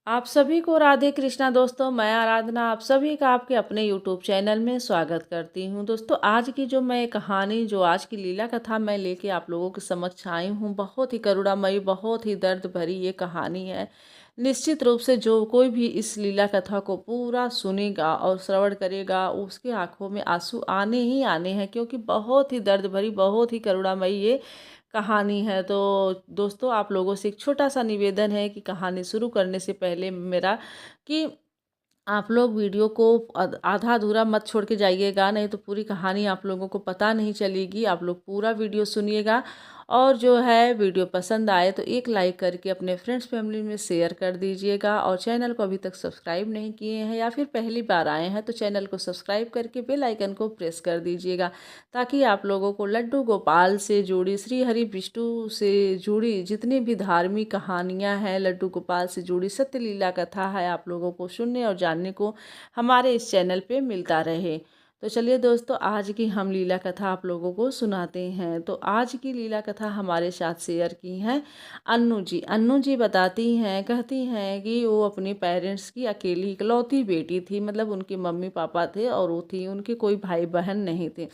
आप सभी को राधे कृष्णा। दोस्तों, मैं आराधना आप सभी का आपके अपने यूट्यूब चैनल में स्वागत करती हूं। दोस्तों, आज की जो मैं कहानी जो आज की लीला कथा मैं लेके आप लोगों के समक्ष आई हूं, बहुत ही करुणामयी, बहुत ही दर्द भरी ये कहानी है। निश्चित रूप से जो कोई भी इस लीला कथा को पूरा सुनेगा और श्रवण करेगा, उसकी आंखों में आंसू आने ही आने हैं, क्योंकि बहुत ही दर्द भरी, बहुत ही करुणामयी ये कहानी है। तो दोस्तों, आप लोगों से एक छोटा सा निवेदन है कि कहानी शुरू करने से पहले मेरा कि आप लोग वीडियो को आधा अधूरा मत छोड़ के जाइएगा, नहीं तो पूरी कहानी आप लोगों को पता नहीं चलेगी। आप लोग पूरा वीडियो सुनिएगा और जो है वीडियो पसंद आए तो एक लाइक करके अपने फ्रेंड्स फैमिली में शेयर कर दीजिएगा। और चैनल को अभी तक सब्सक्राइब नहीं किए हैं या फिर पहली बार आए हैं तो चैनल को सब्सक्राइब करके बेल आइकन को प्रेस कर दीजिएगा, ताकि आप लोगों को लड्डू गोपाल से जुड़ी, श्री हरि विष्णु से जुड़ी जितनी भी धार्मिक कहानियाँ हैं, लड्डू गोपाल से जुड़ी सत्य लीला कथा है, आप लोगों को सुनने और जानने को हमारे इस चैनल पे मिलता रहे। तो चलिए दोस्तों, आज की हम लीला कथा आप लोगों को सुनाते हैं। तो आज की लीला कथा हमारे साथ शेयर की हैं अन्नू जी। अन्नू जी बताती हैं, कहती हैं कि वो अपने पेरेंट्स की अकेली इकलौती बेटी थी। मतलब उनके मम्मी पापा थे और वो थी, उनके कोई भाई बहन नहीं थे।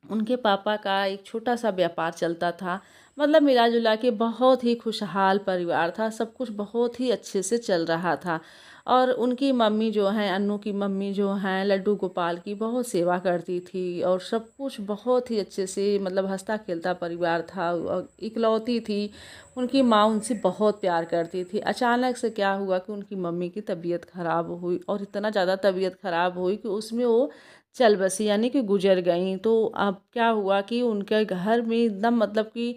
उनके पापा का एक छोटा सा व्यापार चलता था। मतलब मिला जुला के बहुत ही खुशहाल परिवार था, सब कुछ बहुत ही अच्छे से चल रहा था। और उनकी मम्मी जो हैं, अन्नू की मम्मी जो हैं, लड्डू गोपाल की बहुत सेवा करती थी और सब कुछ बहुत ही अच्छे से, मतलब हंसता खेलता परिवार था और इकलौती थी। उनकी माँ उनसे बहुत प्यार करती थी। अचानक से क्या हुआ कि उनकी मम्मी की तबीयत खराब हुई और इतना ज़्यादा तबीयत खराब हुई कि उसमें वो चल बसी, यानी कि गुजर गईं। तो अब क्या हुआ कि उनके घर में एकदम, मतलब कि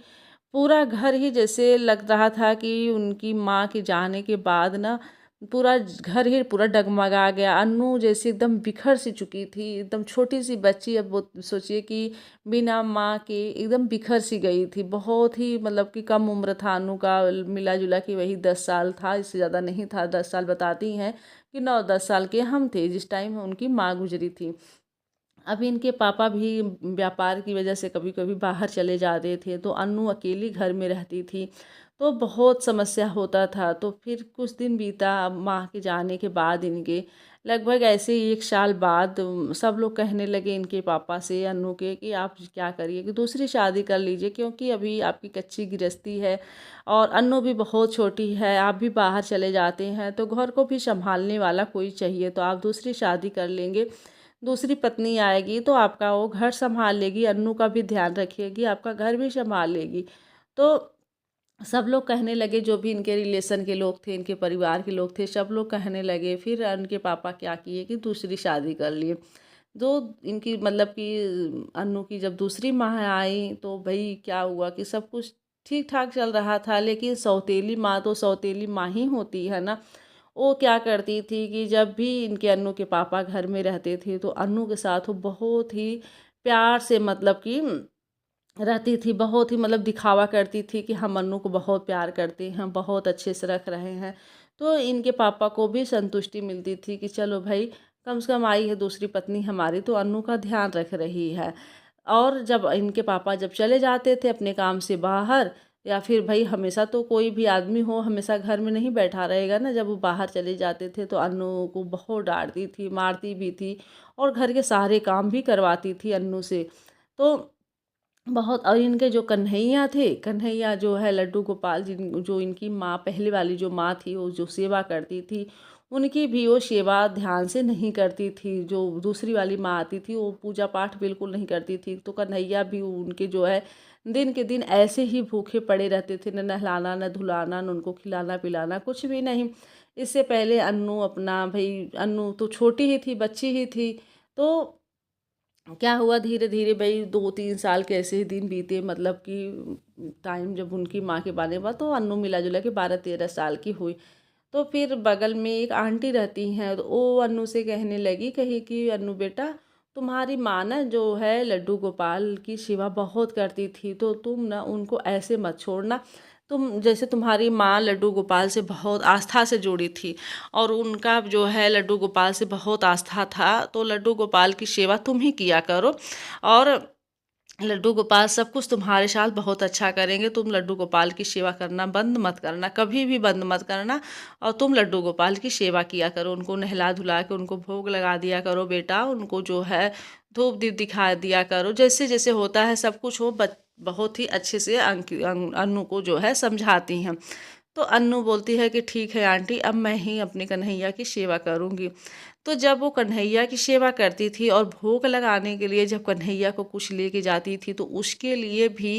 पूरा घर ही जैसे लग रहा था कि उनकी माँ के जाने के बाद ना पूरा घर ही पूरा डगमगा गया। अन्नू जैसे एकदम बिखर सी चुकी थी, एकदम छोटी सी बच्ची। अब वो सोचिए कि बिना माँ के एकदम बिखर सी गई थी। बहुत ही, मतलब कि कम उम्र था अन्नू का, मिला जुला कि वही 10 साल था, इससे ज़्यादा नहीं था। 10 साल बताती हैं कि 9-10 साल के हम थे जिस टाइम उनकी माँ गुजरी थी। अभी इनके पापा भी व्यापार की वजह से कभी कभी बाहर चले जाते थे, तो अन्नू अकेली घर में रहती थी। तो बहुत समस्या होता था। तो फिर कुछ दिन बीता, अब माँ के जाने के बाद इनके लगभग ऐसे ही 1 साल बाद सब लोग कहने लगे इनके पापा से, अन्नू के, कि आप क्या करिए कि दूसरी शादी कर लीजिए, क्योंकि अभी आपकी कच्ची गृहस्थी है और अन्नू भी बहुत छोटी है, आप भी बाहर चले जाते हैं तो घर को भी संभालने वाला कोई चाहिए। तो आप दूसरी शादी कर लेंगे, दूसरी पत्नी आएगी तो आपका वो घर संभाल लेगी, अन्नू का भी ध्यान रखेगी, आपका घर भी संभाल लेगी। तो सब लोग कहने लगे, जो भी इनके रिलेशन के लोग थे, इनके परिवार के लोग थे, सब लोग कहने लगे। फिर इनके पापा क्या किए कि दूसरी शादी कर लिए। जो इनकी, मतलब कि अन्नू की जब दूसरी माँ आई तो भाई क्या हुआ कि सब कुछ ठीक ठाक चल रहा था, लेकिन सौतेली माँ तो सौतेली माँ ही होती है ना। वो क्या करती थी कि जब भी इनके अन्नू के पापा घर में रहते थे तो अन्नू के साथ वो बहुत ही प्यार से, मतलब कि रहती थी। बहुत ही, मतलब दिखावा करती थी कि हम अन्नू को बहुत प्यार करते हैं, बहुत अच्छे से रख रहे हैं। तो इनके पापा को भी संतुष्टि मिलती थी कि चलो भाई, कम से कम आई है दूसरी पत्नी हमारी तो अन्नू का ध्यान रख रही है। और जब इनके पापा जब चले जाते थे अपने काम से बाहर, या फिर भाई हमेशा तो कोई भी आदमी हो हमेशा घर में नहीं बैठा रहेगा ना, जब वो बाहर चले जाते थे तो अन्नू को बहुत डांटती थी, मारती भी थी और घर के सारे काम भी करवाती थी अन्नू से। तो बहुत, और इनके जो कन्हैया थे, कन्हैया जो है लड्डू गोपाल, जिन जो इनकी माँ, पहले वाली जो माँ थी, वो जो सेवा करती थी, उनकी भी वो सेवा ध्यान से नहीं करती थी। जो दूसरी वाली माँ आती थी वो पूजा पाठ बिल्कुल नहीं करती थी। तो कन्हैया भी उनके जो है दिन के दिन ऐसे ही भूखे पड़े रहते थे, न नहलाना न धुलाना, न उनको खिलाना पिलाना, कुछ भी नहीं। इससे पहले अन्नू अपना, भाई अन्नू तो छोटी ही थी, बच्ची ही थी। तो क्या हुआ, धीरे धीरे भाई 2-3 साल के ऐसे ही दिन बीते। मतलब कि टाइम जब उनकी माँ के बारे में, तो अन्नू मिला जुला के 12-13 साल की हुई। तो फिर बगल में एक आंटी रहती हैं, तो वो अन्नू से कहने लगी, कही कि अन्नू बेटा, तुम्हारी माँ ना जो है लड्डू गोपाल की सेवा बहुत करती थी, तो तुम ना उनको ऐसे मत छोड़ना। तुम जैसे, तुम्हारी माँ लड्डू गोपाल से बहुत आस्था से जुड़ी थी और उनका जो है लड्डू गोपाल से बहुत आस्था था, तो लड्डू गोपाल की सेवा तुम ही किया करो। और लड्डू गोपाल सब कुछ तुम्हारे साथ बहुत अच्छा करेंगे, तुम लड्डू गोपाल की सेवा करना बंद मत करना, कभी भी बंद मत करना। और तुम लड्डू गोपाल की सेवा किया करो, उनको नहला धुला के उनको भोग लगा दिया करो बेटा, उनको जो है धूप दीप दिखा दिया करो, जैसे जैसे होता है सब कुछ वो बहुत ही अच्छे से अन्नू को जो है समझाती हैं। तो अन्नू बोलती है कि ठीक है आंटी, अब मैं ही अपने कन्हैया की सेवा करूँगी। तो जब वो कन्हैया की सेवा करती थी और भोग लगाने के लिए जब कन्हैया को कुछ लेके जाती थी, तो उसके लिए भी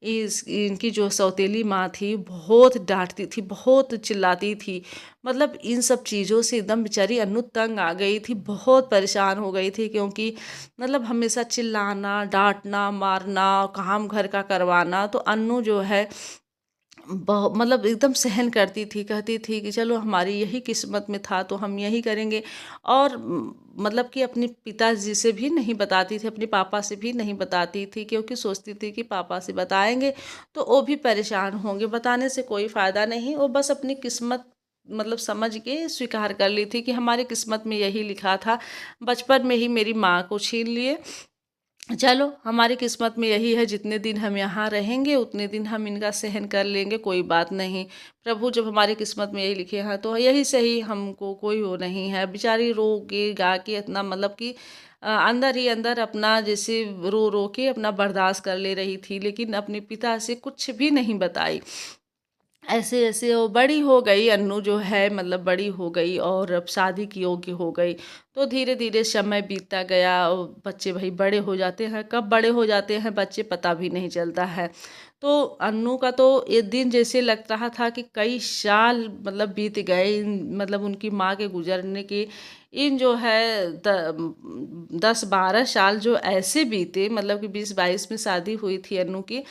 इनकी जो सौतेली माँ थी बहुत डांटती थी, बहुत चिल्लाती थी। मतलब इन सब चीज़ों से एकदम बेचारी अन्नू तंग आ गई थी, बहुत परेशान हो गई थी, क्योंकि मतलब हमेशा चिल्लाना, डांटना, मारना, काम घर का करवाना, तो अन्नू जो है मतलब एकदम सहन करती थी, कहती थी कि चलो हमारी यही किस्मत में था तो हम यही करेंगे। और मतलब कि अपने पिताजी से भी नहीं बताती थी, अपने पापा से भी नहीं बताती थी, क्योंकि सोचती थी कि पापा से बताएंगे तो वो भी परेशान होंगे, बताने से कोई फ़ायदा नहीं। वो बस अपनी किस्मत मतलब समझ के स्वीकार कर ली थी कि हमारी किस्मत में यही लिखा था, बचपन में ही मेरी माँ को छीन लिए, चलो हमारी किस्मत में यही है, जितने दिन हम यहाँ रहेंगे उतने दिन हम इनका सहन कर लेंगे, कोई बात नहीं। प्रभु जब हमारी किस्मत में यही लिखे हैं तो यही सही, हमको कोई वो नहीं है। बेचारी रो के गा के इतना मतलब कि अंदर ही अंदर अपना जैसे रो रो के अपना बर्दाश्त कर ले रही थी, लेकिन अपने पिता से कुछ भी नहीं बताई। ऐसे ऐसे वो बड़ी हो गई, अन्नू जो है मतलब बड़ी हो गई और अब शादी की योग्य हो गई। तो धीरे धीरे समय बीतता गया और बच्चे भाई बड़े हो जाते हैं, कब बड़े हो जाते हैं बच्चे पता भी नहीं चलता है। तो अन्नू का तो ये दिन जैसे लग रहा था कि कई साल मतलब बीत गए, मतलब उनकी माँ के गुजरने के इन जो है 10-12 साल जो ऐसे बीते, मतलब कि 20-22 में शादी हुई थी अन्नू की,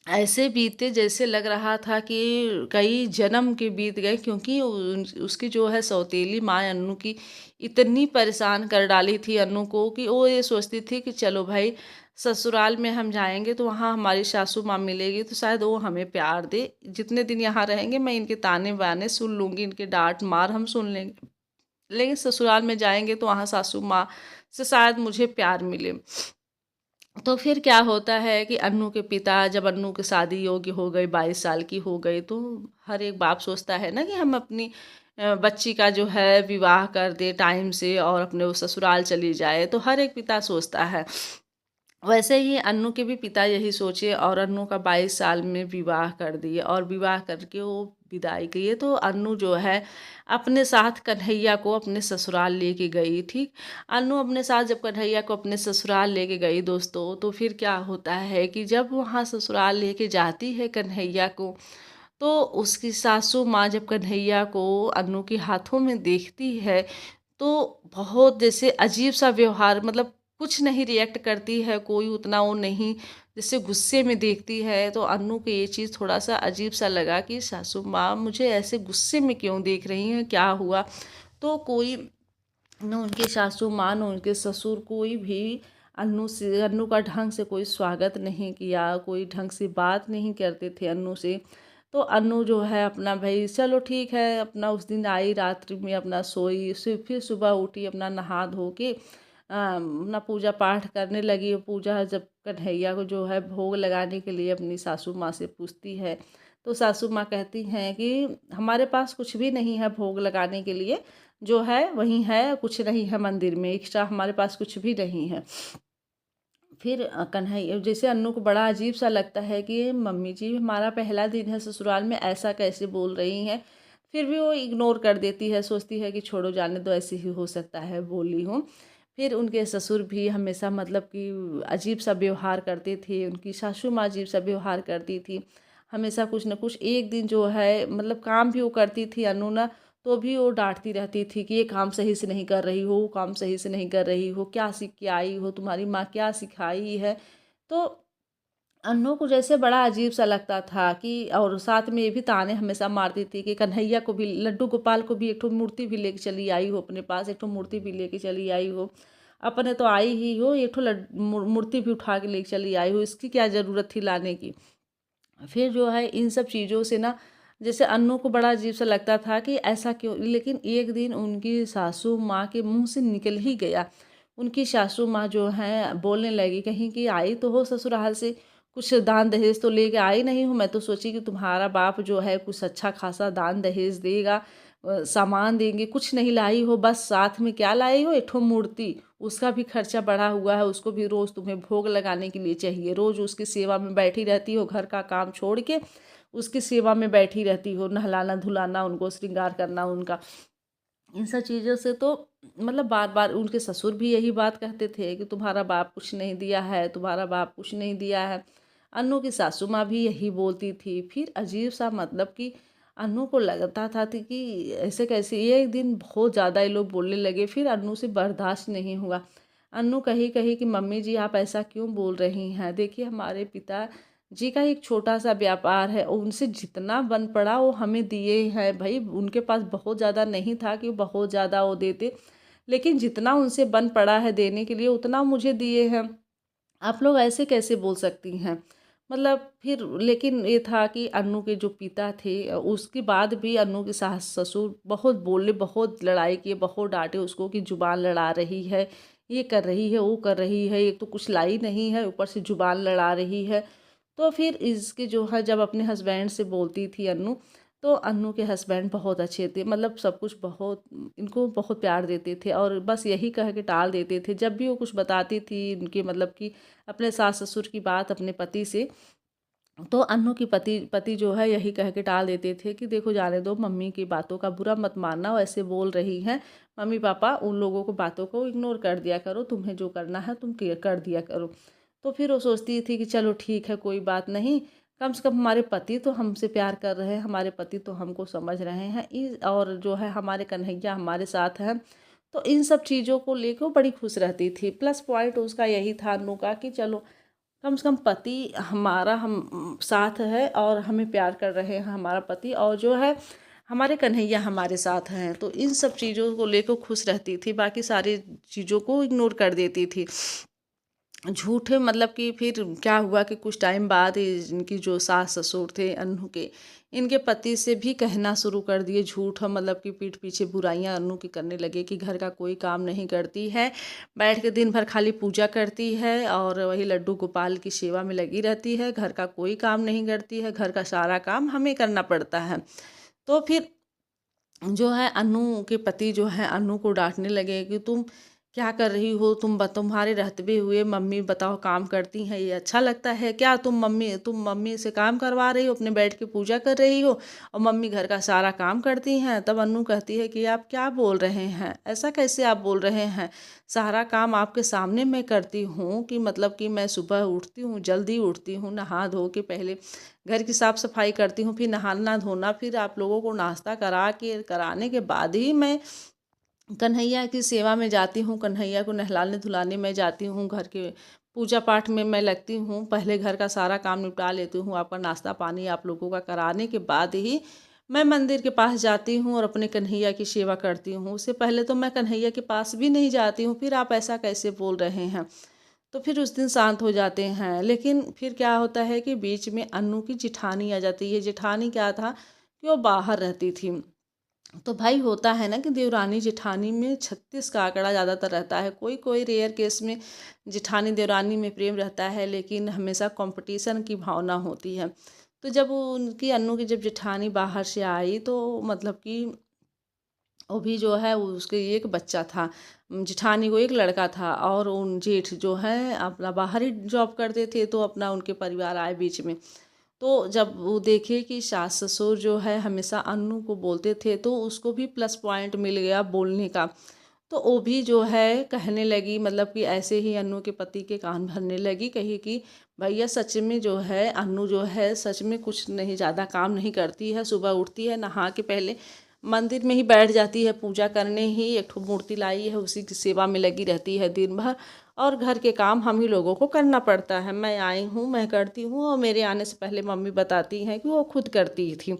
ऐसे बीते जैसे लग रहा था कि कई जन्म के बीत गए, क्योंकि उसकी जो है सौतेली माँ अन्नू की इतनी परेशान कर डाली थी अन्नू को कि वो ये सोचती थी कि चलो भाई ससुराल में हम जाएंगे तो वहाँ हमारी सासू माँ मिलेगी तो शायद वो हमें प्यार दे, जितने दिन यहाँ रहेंगे मैं इनके ताने बाने सुन लूँगी, इनके डांट मार हम सुन लेंगे, लेकिन ससुराल में जाएंगे तो वहाँ सासू माँ से शायद मुझे प्यार मिले। तो फिर क्या होता है कि अन्नू के पिता जब अन्नू की शादी योग्य हो गई, 22 साल की हो गई, तो हर एक बाप सोचता है ना कि हम अपनी बच्ची का जो है विवाह कर दे टाइम से और अपने वो ससुराल चली जाए, तो हर एक पिता सोचता है। वैसे ही अन्नू के भी पिता यही सोचे और अन्नू का 22 साल में विवाह कर दिए और विवाह करके वो विदाई किए। तो अन्नू जो है अपने साथ कन्हैया को अपने ससुराल लेके गई थी। अन्नू अपने साथ जब कन्हैया को अपने ससुराल लेके गई दोस्तों, तो फिर क्या होता है कि जब वहाँ ससुराल लेके जाती है कन्हैया को, तो उसकी सासू माँ जब कन्हैया को अन्नू के हाथों में देखती है, तो बहुत जैसे अजीब सा व्यवहार, मतलब कुछ नहीं रिएक्ट करती है, कोई उतना वो नहीं, जैसे गुस्से में देखती है। तो अन्नू को ये चीज़ थोड़ा सा अजीब सा लगा कि सासू माँ मुझे ऐसे गुस्से में क्यों देख रही हैं, क्या हुआ। तो कोई न उनके सासू माँ न उनके ससुर कोई भी अन्नू का ढंग से कोई स्वागत नहीं किया, कोई ढंग से बात नहीं करते थे अन्नू से। तो अन्नू जो है अपना भाई चलो ठीक है, अपना उस दिन आई रात्रि में अपना सोई, फिर सुबह उठी अपना नहा धो के अपना पूजा पाठ करने लगी। पूजा जब कन्हैया को जो है भोग लगाने के लिए अपनी सासू माँ से पूछती है, तो सासू माँ कहती हैं कि हमारे पास कुछ भी नहीं है भोग लगाने के लिए, जो है वही है, कुछ नहीं है मंदिर में, एक्स्ट्रा हमारे पास कुछ भी नहीं है। फिर कन्हैया जैसे अन्नू को बड़ा अजीब सा लगता है कि मम्मी जी हमारा पहला दिन है ससुराल में, ऐसा कैसे बोल रही हैं। फिर भी वो इग्नोर कर देती है, सोचती है कि छोड़ो जाने दो, ऐसे ही हो सकता है बोली हूँ। फिर उनके ससुर भी हमेशा मतलब कि अजीब सा व्यवहार करते थे, उनकी सासू माँ अजीब सा व्यवहार करती थी, हमेशा कुछ न कुछ। एक दिन जो है मतलब काम भी वो करती थी अन्नू ना, तो भी वो डांटती रहती थी कि ये काम सही से नहीं कर रही हो, वो काम सही से नहीं कर रही हो, क्या सीख के आई हो, तुम्हारी माँ क्या सिखाई है। तो अन्नू को जैसे बड़ा अजीब सा लगता था कि, और साथ में ये भी ताने हमेशा मारती थी कि कन्हैया को भी, लड्डू गोपाल को भी एक ठो मूर्ति भी लेके चली आई हो, अपने पास एक ठो मूर्ति भी लेके चली आई हो, अपने तो आई ही हो, एक ठो मूर्ति भी उठा के लेके चली आई हो, इसकी क्या ज़रूरत थी लाने की। फिर जो है इन सब चीज़ों से ना जैसे अन्नू को बड़ा अजीब सा लगता था कि ऐसा क्यों, लेकिन एक दिन उनकी सासू माँ के मुंह से निकल ही गया, उनकी सासू माँ जो हैं बोलने लगी, कहीं कि आई तो हो ससुराल से, कुछ दान दहेज तो लेके आई नहीं हूँ। मैं तो सोची कि तुम्हारा बाप जो है कुछ अच्छा खासा दान दहेज देगा, सामान देंगे, कुछ नहीं लाई हो। बस साथ में क्या लाई हो, एक ठो मूर्ति, उसका भी खर्चा बढ़ा हुआ है, उसको भी रोज़ तुम्हें भोग लगाने के लिए चाहिए। रोज़ उसकी सेवा में बैठी रहती हो, घर का काम छोड़ के उसकी सेवा में बैठी रहती हो, नहलाना धुलाना, उनको श्रृंगार करना उनका। इन सब चीज़ों से तो मतलब बार बार उनके ससुर भी यही बात कहते थे कि तुम्हारा बाप कुछ नहीं दिया है, तुम्हारा बाप कुछ नहीं दिया है। अन्नू की सासू माँ भी यही बोलती थी। फिर अजीब सा मतलब कि अन्नू को लगता था कि ऐसे कैसे, ये एक दिन बहुत ज़्यादा ये लोग बोलने लगे। फिर अन्नू से बर्दाश्त नहीं हुआ। अन्नू कही कही कि मम्मी जी आप ऐसा क्यों बोल रही हैं, देखिए हमारे पिता जी का एक छोटा सा व्यापार है, उनसे जितना बन पड़ा वो हमें दिए हैं। भाई उनके पास बहुत ज़्यादा नहीं था कि बहुत ज़्यादा वो देते, लेकिन जितना उनसे बन पड़ा है देने के लिए उतना मुझे दिए हैं। आप लोग ऐसे कैसे बोल सकती हैं। मतलब फिर लेकिन ये था कि अन्नू के जो पिता थे उसके बाद भी अन्नू के सास ससुर बहुत बोले, बहुत लड़ाई किए, बहुत डांटे उसको कि जुबान लड़ा रही है, ये कर रही है, वो कर रही है, एक तो कुछ लाई नहीं है ऊपर से जुबान लड़ा रही है। तो फिर इसके जो है जब अपने हस्बैंड से बोलती थी अन्नू, तो अन्नू के हस्बैंड बहुत अच्छे थे, मतलब सब कुछ बहुत इनको बहुत प्यार देते थे और बस यही कह के टाल देते थे। जब भी वो कुछ बताती थी इनके मतलब कि अपने सास ससुर की बात अपने पति से, तो अन्नू की पति पति जो है यही कह के टाल देते थे कि देखो जाने दो, मम्मी की बातों का बुरा मत मानना, वो ऐसे बोल रही हैं। मम्मी पापा उन लोगों को बातों को इग्नोर कर दिया करो, तुम्हें जो करना है तुम कर दिया करो। तो फिर वो सोचती थी कि चलो ठीक है कोई बात नहीं, कम से कम हमारे पति तो हमसे प्यार कर रहे हैं, हमारे पति तो हमको समझ रहे हैं, और जो है हमारे कन्हैया हमारे साथ हैं। तो इन सब चीज़ों को लेकर वो बड़ी खुश रहती थी। प्लस पॉइंट उसका यही था अन्नू का कि चलो कम से कम पति हमारा हम साथ है और हमें प्यार कर रहे हैं हमारा पति, और जो है हमारे कन्हैया हमारे साथ हैं। तो इन सब चीज़ों को लेकर खुश रहती थी, बाकी सारी चीज़ों को इग्नोर कर देती थी। झूठे मतलब कि फिर क्या हुआ कि कुछ टाइम बाद इनकी जो सास ससुर थे अन्नू के, इनके पति से भी कहना शुरू कर दिए झूठ, मतलब कि पीठ पीछे बुराइयां अन्नू की करने लगे कि घर का कोई काम नहीं करती है, बैठ के दिन भर खाली पूजा करती है और वही लड्डू गोपाल की सेवा में लगी रहती है, घर का कोई काम नहीं करती है, घर का सारा काम हमें करना पड़ता है। तो फिर जो है अन्नू के पति जो है अन्नू को डांटने लगे कि तुम क्या कर रही हो, तुम्हारे रहते हुए मम्मी बताओ काम करती हैं, ये अच्छा लगता है क्या, तुम मम्मी से काम करवा रही हो, अपने बैठ के पूजा कर रही हो और मम्मी घर का सारा काम करती हैं। तब अन्नू कहती है कि आप क्या बोल रहे हैं, ऐसा कैसे आप बोल रहे हैं, सारा काम आपके सामने मैं करती हूँ, कि मतलब कि मैं सुबह उठती हूँ, जल्दी उठती हूँ, नहा धो के पहले घर की साफ़ सफाई करती हूँ, फिर नहाना धोना, फिर आप लोगों को नाश्ता कराने के बाद ही मैं कन्हैया की सेवा में जाती हूँ, कन्हैया को नहलाने धुलाने में जाती हूँ, घर के पूजा पाठ में मैं लगती हूँ, पहले घर का सारा काम निपटा लेती हूँ, आपका नाश्ता पानी आप लोगों का कराने के बाद ही मैं मंदिर के पास जाती हूँ और अपने कन्हैया की सेवा करती हूँ। उससे पहले तो मैं कन्हैया के पास भी नहीं जाती हूँ, फिर आप ऐसा कैसे बोल रहे हैं। तो फिर उस दिन शांत हो जाते हैं। लेकिन फिर क्या होता है कि बीच में अन्नू की जेठानी आ जाती है। जेठानी क्या था कि वो बाहर रहती थी। तो भाई होता है ना कि देवरानी जेठानी में 36 का आंकड़ा ज़्यादातर रहता है, कोई कोई रेयर केस में जेठानी देवरानी में प्रेम रहता है, लेकिन हमेशा कंपटीशन की भावना होती है। तो जब उनकी अन्नू की जब जेठानी बाहर से आई तो मतलब कि वो भी जो है उसके एक बच्चा था, जेठानी को एक लड़का था, और उन जेठ जो है अपना बाहर ही जॉब करते थे, तो अपना उनके परिवार आए बीच में। तो जब वो देखे कि सास ससुर जो है हमेशा अन्नू को बोलते थे, तो उसको भी प्लस पॉइंट मिल गया बोलने का। तो वो भी जो है कहने लगी, मतलब कि ऐसे ही अन्नू के पति के कान भरने लगी, कही कि भैया सच में जो है अन्नू जो है सच में कुछ नहीं, ज़्यादा काम नहीं करती है, सुबह उठती है नहा के पहले मंदिर में ही बैठ जाती है पूजा करने, ही एक ठो मूर्ति लाई है उसी की सेवा में लगी रहती है दिन भर, और घर के काम हम ही लोगों को करना पड़ता है, मैं आई हूँ मैं करती हूँ, और मेरे आने से पहले मम्मी बताती हैं कि वो खुद करती थी।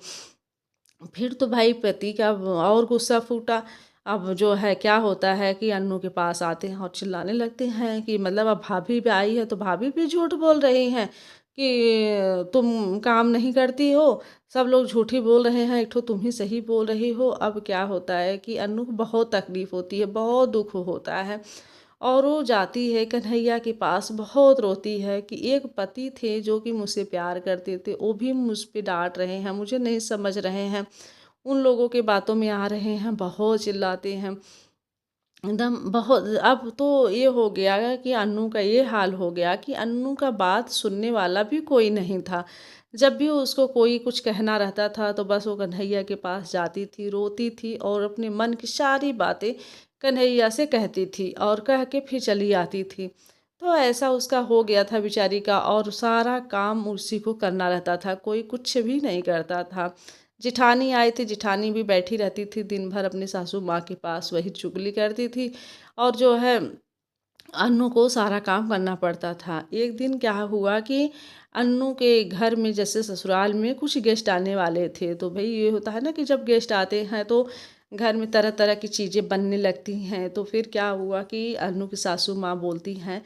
फिर तो भाई पति का और गुस्सा फूटा। अब जो है क्या होता है कि अन्नू के पास आते हैं और चिल्लाने लगते हैं कि मतलब अब भाभी भी आई है तो भाभी भी झूठ बोल रही हैं कि तुम काम नहीं करती हो, सब लोग झूठी बोल रहे हैं, एक ठो तुम ही सही बोल रही हो। अब क्या होता है कि अन्नू को बहुत तकलीफ होती है, बहुत दुख होता है। और वो जाती है कन्हैया के पास, बहुत रोती है कि एक पति थे जो कि मुझसे प्यार करते थे, वो भी मुझ पे डांट रहे हैं, मुझे नहीं समझ रहे हैं, उन लोगों के बातों में आ रहे हैं, बहुत चिल्लाते हैं एकदम बहुत। अब तो ये हो गया है कि अन्नू का ये हाल हो गया कि अन्नू का बात सुनने वाला भी कोई नहीं था। जब भी उसको कोई कुछ कहना रहता था तो बस वो कन्हैया के पास जाती थी, रोती थी और अपने मन की सारी बातें कन्हैया से कहती थी और कह के फिर चली आती थी। तो ऐसा उसका हो गया था बेचारी का, और सारा काम उसी को करना रहता था, कोई कुछ भी नहीं करता था। जिठानी आई थी, जिठानी भी बैठी रहती थी दिन भर अपनी सासू माँ के पास, वही चुगली करती थी और जो है अन्नू को सारा काम करना पड़ता था। एक दिन क्या हुआ कि अन्नू के घर में जैसे ससुराल में कुछ गेस्ट आने वाले थे, तो भाई ये होता है ना कि जब गेस्ट आते हैं तो घर में तरह तरह की चीज़ें बनने लगती हैं। तो फिर क्या हुआ कि अन्नू की सासू माँ बोलती हैं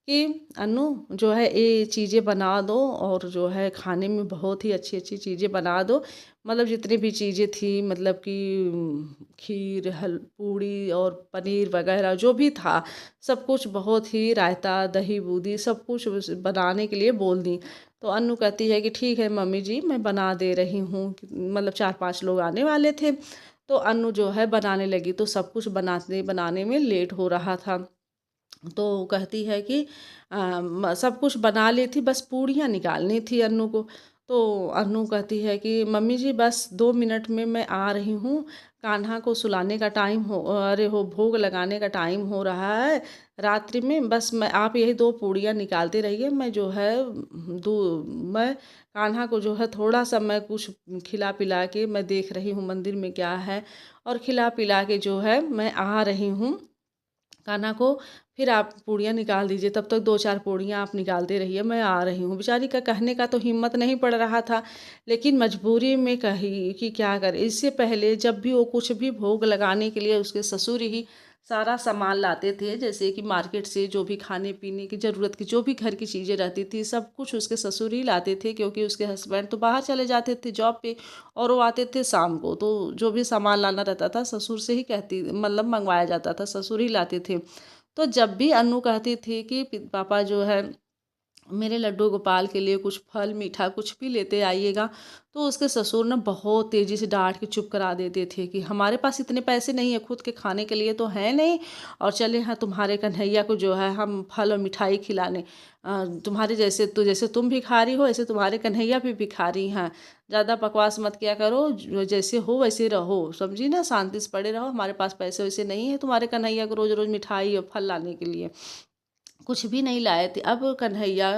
कि अन्नू जो है ये चीज़ें बना दो, और जो है खाने में बहुत ही अच्छी अच्छी चीज़ें बना दो। मतलब जितनी भी चीज़ें थी, मतलब कि खीर, हल पूड़ी और पनीर वगैरह जो भी था, सब कुछ बहुत ही, रायता, दही बूंदी, सब कुछ बनाने के लिए बोल दी। तो अन्नू कहती है कि ठीक है मम्मी जी, मैं बना दे रही हूँ। मतलब 4-5 लोग आने वाले थे, तो अन्नू जो है बनाने लगी, तो सब कुछ बनाने बनाने में लेट हो रहा था। तो कहती है कि सब कुछ बना ली थी, बस पूड़ियाँ निकालनी थी अन्नू को। तो अन्नू कहती है कि मम्मी जी बस 2 मिनट में मैं आ रही हूँ, कान्हा को सुलाने का टाइम हो, अरे हो भोग लगाने का टाइम हो रहा है रात्रि में, बस मैं आप यही 2 पूड़ियाँ निकालते रहिए, मैं जो है दो मैं कान्हा को जो है थोड़ा सा मैं कुछ खिला पिला के, मैं देख रही हूँ मंदिर में क्या है, और खिला पिला के जो है मैं आ रही हूँ कान्हा को, फिर आप पूड़ियाँ निकाल दीजिए, तब तक 2-4 पूड़ियाँ आप निकालते रहिए, मैं आ रही हूँ। बेचारी का कहने का तो हिम्मत नहीं पड़ रहा था, लेकिन मजबूरी में कही कि क्या करे। इससे पहले जब भी वो कुछ भी भोग लगाने के लिए उसके ससुर ही सारा सामान लाते थे, जैसे कि मार्केट से जो भी खाने पीने की ज़रूरत की जो भी घर की चीज़ें रहती थी, सब कुछ उसके ससुर ही लाते थे, क्योंकि उसके हस्बैंड तो बाहर चले जाते थे जॉब पे और वो आते थे शाम को। तो जो भी सामान लाना रहता था ससुर से ही कहती, मतलब मंगवाया जाता था, ससुर ही लाते थे। तो जब भी अन्नू कहती थी कि पापा जो है मेरे लड्डू गोपाल के लिए कुछ फल मीठा कुछ भी लेते आइएगा, तो उसके ससुर ना बहुत तेज़ी से डांट के चुप करा देते थे कि हमारे पास इतने पैसे नहीं है, खुद के खाने के लिए तो है नहीं, और चले हाँ तुम्हारे कन्हैया को जो है हम फल और मिठाई खिलाने। तुम्हारे जैसे तो जैसे तुम भिखारी हो, ऐसे तुम्हारे कन्हैया भी भिखारी हैं, ज़्यादा बकवास मत किया करो, जैसे हो वैसे रहो, समझी ना, शांति से पड़े रहो, हमारे पास पैसे वैसे नहीं है तुम्हारे कन्हैया को रोज़ रोज़ मिठाई और फल लाने के लिए। कुछ भी नहीं लाए थे। अब कन्हैया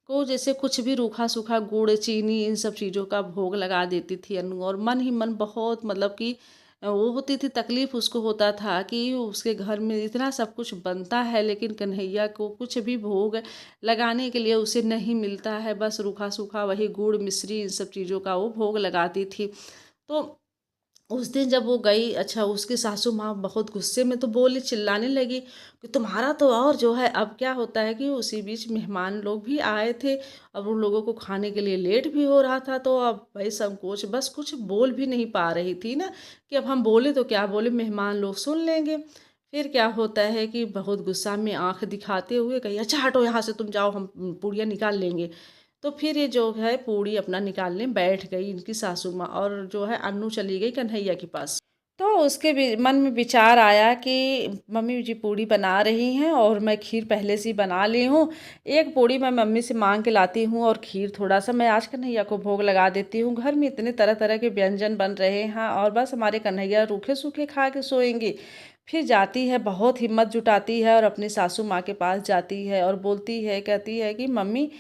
को जैसे कुछ भी रूखा सूखा गुड़ चीनी इन सब चीज़ों का भोग लगा देती थी अनु, और मन ही मन बहुत, मतलब कि वो होती थी तकलीफ़, उसको होता था कि उसके घर में इतना सब कुछ बनता है लेकिन कन्हैया को कुछ भी भोग लगाने के लिए उसे नहीं मिलता है, बस रूखा सूखा वही गुड़ मिश्री इन सब चीज़ों का वो भोग लगाती थी। तो उस दिन जब वो गई, अच्छा उसकी सासू माँ बहुत गुस्से में तो बोली, चिल्लाने लगी कि तुम्हारा तो, और जो है अब क्या होता है कि उसी बीच मेहमान लोग भी आए थे, अब उन लोगों को खाने के लिए लेट भी हो रहा था, तो अब भाई संकोच बस कुछ बोल भी नहीं पा रही थी ना, कि अब हम बोले तो क्या बोले, मेहमान लोग सुन लेंगे। फिर क्या होता है कि बहुत गुस्सा में आंख दिखाते हुए कही, अच्छा हटो यहाँ से, तुम जाओ, हम पूड़ियाँ निकाल लेंगे। तो फिर ये जो है पूड़ी अपना निकालने बैठ गई इनकी सासू माँ, और जो है अन्नू चली गई कन्हैया के पास। तो उसके भी मन में विचार आया कि मम्मी जी पूड़ी बना रही हैं और मैं खीर पहले से ही बना ली हूँ, एक पूड़ी मैं मम्मी से मांग के लाती हूँ और खीर थोड़ा सा मैं आज कन्हैया को भोग लगा देती हूँ। घर में इतने तरह तरह के व्यंजन बन रहे हैं और बस हमारे कन्हैया रूखे सूखे खा के सोएंगे। फिर जाती है, बहुत हिम्मत जुटाती है और अपनी सासू माँ के पास जाती है और बोलती है, कहती है कि मम्मी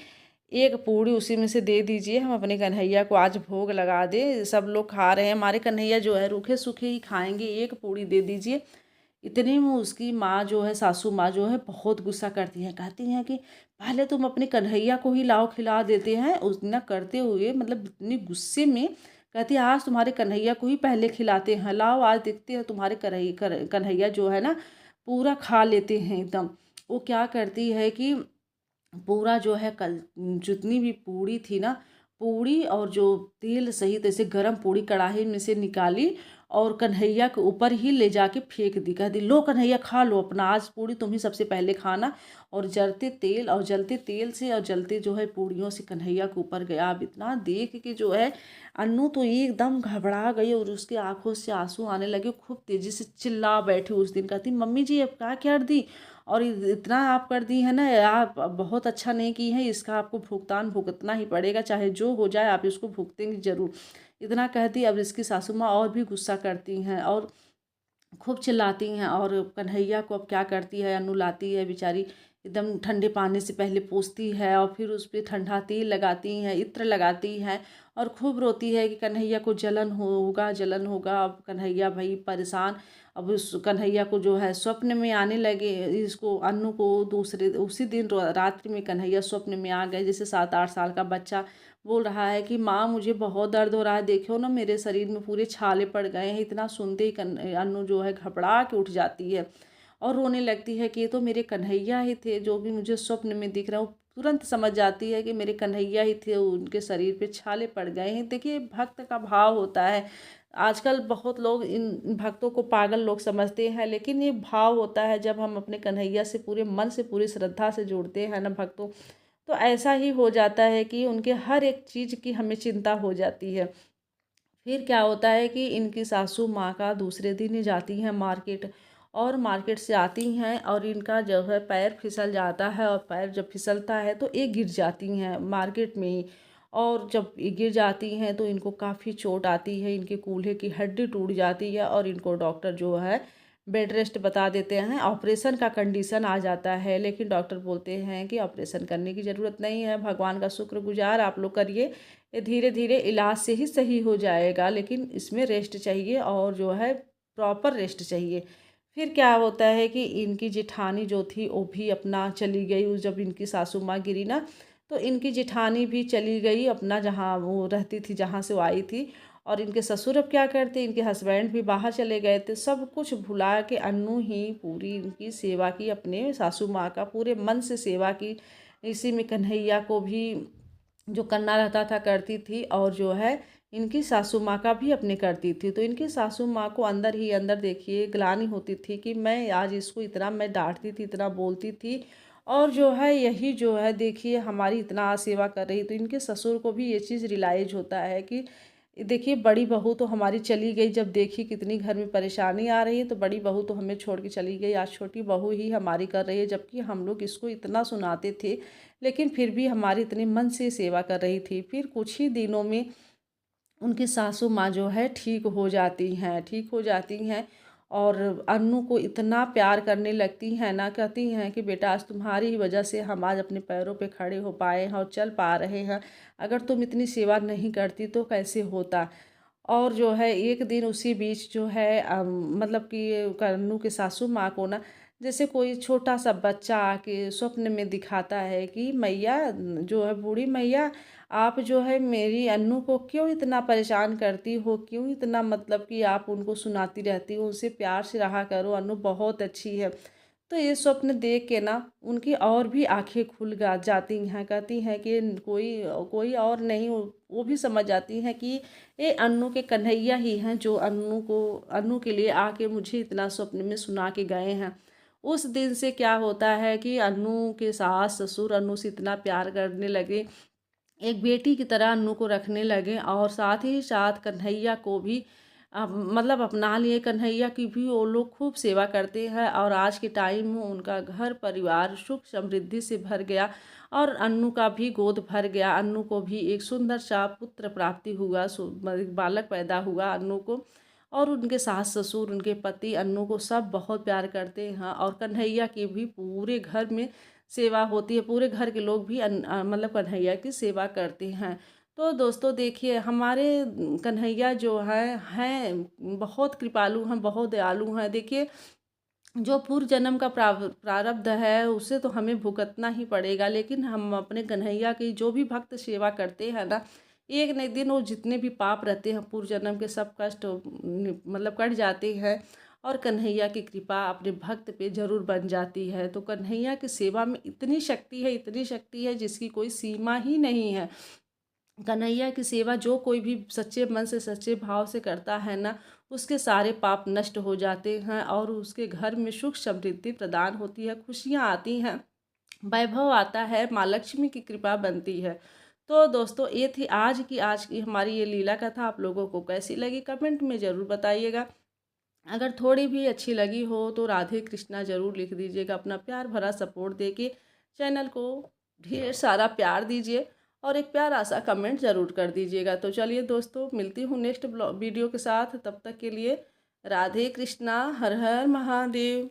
एक पूड़ी उसी में से दे दीजिए, हम अपने कन्हैया को आज भोग लगा दें, सब लोग खा रहे हैं, हमारे कन्हैया जो है रूखे सूखे ही खाएंगे, एक पूड़ी दे दीजिए। इतने में उसकी माँ जो है, सासू माँ जो है, बहुत गुस्सा करती हैं, कहती हैं कि पहले तुम अपने कन्हैया को ही लाओ खिला देते हैं, उतना करते हुए मतलब इतनी गुस्से में कहती है आज तुम्हारे कन्हैया को ही पहले खिलाते हैं, लाओ आज देखते हैं तुम्हारे कन्हैया जो है ना पूरा खा लेते हैं एकदम। वो क्या करती है कि पूरा जो है कल जितनी भी पूड़ी थी ना, पूड़ी और जो तेल सहित ऐसे गरम पूड़ी कढ़ाई में से निकाली और कन्हैया के ऊपर ही ले जाके फेंक दी। कह दी लो कन्हैया खा लो अपना, आज पूड़ी तुम ही सबसे पहले खाना। और जलते तेल से और जलते जो है पूड़ियों से कन्हैया के ऊपर गया। अब इतना देख के जो है अन्नू तो एकदम घबरा गई और उसकी आंखों से आंसू आने लगे। खूब तेजी से चिल्ला बैठी उस दिन, कहती मम्मी जी अब क्या कर दी, और इतना आप कर दी है ना, आप बहुत अच्छा नहीं की है, इसका आपको भुगतान भुगतना ही पड़ेगा, चाहे जो हो जाए आप इसको भुगतेंगे जरूर। इतना कहती अब इसकी सासू माँ और भी गुस्सा करती हैं और खूब चिल्लाती हैं। और कन्हैया को अब क्या करती है, अन्नू लाती है बेचारी, एकदम ठंडे पानी से पहले पोंछती है और फिर उस पर ठंडा तेल लगाती हैं, इत्र लगाती हैं और खूब रोती है कि कन्हैया को जलन होगा जलन होगा। अब कन्हैया भाई परेशान। अब उस कन्हैया को जो है स्वप्न में आने लगे, इसको अन्नू को दूसरे उसी दिन रात्रि में कन्हैया स्वप्न में आ गए। जैसे 7-8 साल का बच्चा बोल रहा है कि माँ मुझे बहुत दर्द हो रहा है, देखो ना मेरे शरीर में पूरे छाले पड़ गए हैं। इतना सुनते ही अन्नू जो है घबरा के उठ जाती है और रोने लगती है कि ये तो मेरे कन्हैया ही थे, जो भी मुझे स्वप्न में दिख रहा है। वो तुरंत समझ जाती है कि मेरे कन्हैया ही थे, उनके शरीर पे छाले पड़ गए हैं। देखिए भक्त का भाव होता है। आजकल बहुत लोग इन भक्तों को पागल लोग समझते हैं, लेकिन ये भाव होता है जब हम अपने कन्हैया से पूरे मन से पूरी श्रद्धा से जुड़ते हैं ना भक्तों, तो ऐसा ही हो जाता है कि उनके हर एक चीज़ की हमें चिंता हो जाती है। फिर क्या होता है कि इनकी सासू माँ का दूसरे दिन ही जाती हैं मार्केट, और मार्केट से आती हैं और इनका जो है पैर फिसल जाता है, और पैर जब फिसलता है तो ये गिर जाती हैं मार्केट में ही। और जब ये गिर जाती हैं तो इनको काफ़ी चोट आती है, इनके कूल्हे की हड्डी टूट जाती है और इनको डॉक्टर जो है बेड रेस्ट बता देते हैं, ऑपरेशन का कंडीशन आ जाता है। लेकिन डॉक्टर बोलते हैं कि ऑपरेशन करने की ज़रूरत नहीं है, भगवान का शुक्रगुजार आप लोग करिए, ये धीरे धीरे इलाज से ही सही हो जाएगा, लेकिन इसमें रेस्ट चाहिए और जो है प्रॉपर रेस्ट चाहिए। फिर क्या होता है कि इनकी जेठानी जो थी वो भी अपना चली गई। जब इनकी सासू माँ गिरी ना, तो इनकी जेठानी भी चली गई अपना, जहाँ वो रहती थी, जहाँ से वो आई थी। और इनके ससुर अब क्या करते, इनके हस्बैंड भी बाहर चले गए थे। सब कुछ भुला के अन्नू ही पूरी इनकी सेवा की, अपने सासू माँ का पूरे मन से सेवा की। इसी में कन्हैया को भी जो करना रहता था करती थी, और जो है इनकी सासू माँ का भी अपने करती थी। तो इनकी सासू माँ को अंदर ही अंदर देखिए ग्लानि होती थी कि मैं आज इसको इतना मैं डांटती थी, इतना बोलती थी, और जो है यही जो है देखिए हमारी इतना सेवा कर रही। तो इनके ससुर को भी ये चीज़ रियलाइज होता है कि देखिए बड़ी बहू तो हमारी चली गई, जब देखी कितनी घर में परेशानी आ रही है, तो बड़ी बहू तो हमें छोड़ के चली गई, आज छोटी बहू ही हमारी कर रही है। जबकि हम लोग इसको इतना सुनाते थे, लेकिन फिर भी हमारी इतने मन से सेवा कर रही थी। फिर कुछ ही दिनों में उनकी सासू माँ जो है ठीक हो जाती हैं और अन्नू को इतना प्यार करने लगती हैं ना, कहती हैं कि बेटा आज तुम्हारी ही वजह से हम आज अपने पैरों पे खड़े हो पाए हैं और चल पा रहे हैं, अगर तुम इतनी सेवा नहीं करती तो कैसे होता। और जो है एक दिन उसी बीच जो है मतलब कि अन्नू के सासू माँ को ना, जैसे कोई छोटा सा बच्चा आके स्वप्न में दिखाता है कि मैया जो है, बूढ़ी मैया आप जो है मेरी अन्नू को क्यों इतना परेशान करती हो, क्यों इतना मतलब कि आप उनको सुनाती रहती हो, उनसे प्यार से रहा करो, अन्नू बहुत अच्छी है। तो ये स्वप्न देख के ना उनकी और भी आंखें खुल जाती हैं, कहती हैं कि कोई कोई और नहीं, वो भी समझ जाती हैं कि ये अन्नू के कन्हैया ही हैं, जो अन्नू के लिए आके मुझे इतना स्वप्न में सुना के गए हैं। उस दिन से क्या होता है कि अन्नू के सास ससुर अन्नू से इतना प्यार करने लगे, एक बेटी की तरह अन्नू को रखने लगे, और साथ ही साथ कन्हैया को भी मतलब अपना लिए। कन्हैया की भी वो लोग खूब सेवा करते हैं, और आज के टाइम में उनका घर परिवार सुख समृद्धि से भर गया, और अन्नू का भी गोद भर गया। अन्नू को भी एक सुंदर सा पुत्र प्राप्ति हुआ, एक बालक पैदा हुआ अन्नू को। और उनके सास ससुर उनके पति अन्नू को सब बहुत प्यार करते हैं, और कन्हैया की भी पूरे घर में सेवा होती है, पूरे घर के लोग भी मतलब कन्हैया की सेवा करते हैं। तो दोस्तों देखिए हमारे कन्हैया जो हैं बहुत कृपालु हैं, बहुत दयालु हैं। देखिए जो पूर्व जन्म का प्रारब्ध है उसे तो हमें भुगतना ही पड़ेगा, लेकिन हम अपने कन्हैया की जो भी भक्त सेवा करते हैं ना, एक न एक दिन वो जितने भी पाप रहते हैं पूर्व जन्म के सब कष्ट मतलब कट जाते हैं, और कन्हैया की कृपा अपने भक्त पे जरूर बन जाती है। तो कन्हैया की सेवा में इतनी शक्ति है, इतनी शक्ति है जिसकी कोई सीमा ही नहीं है। कन्हैया की सेवा जो कोई भी सच्चे मन से सच्चे भाव से करता है ना, उसके सारे पाप नष्ट हो जाते हैं और उसके घर में सुख समृद्धि प्रदान होती है, खुशियाँ आती हैं, वैभव आता है, माँ लक्ष्मी की कृपा बनती है। तो दोस्तों ये थी आज की हमारी ये लीला कथा। आप लोगों को कैसी लगी कमेंट में ज़रूर बताइएगा। अगर थोड़ी भी अच्छी लगी हो तो राधे कृष्णा ज़रूर लिख दीजिएगा। अपना प्यार भरा सपोर्ट दे के चैनल को ढेर सारा प्यार दीजिए और एक प्यारा सा कमेंट ज़रूर कर दीजिएगा। तो चलिए दोस्तों, मिलती हूँ नेक्स्ट वीडियो के साथ। तब तक के लिए राधे कृष्णा, हर हर महादेव।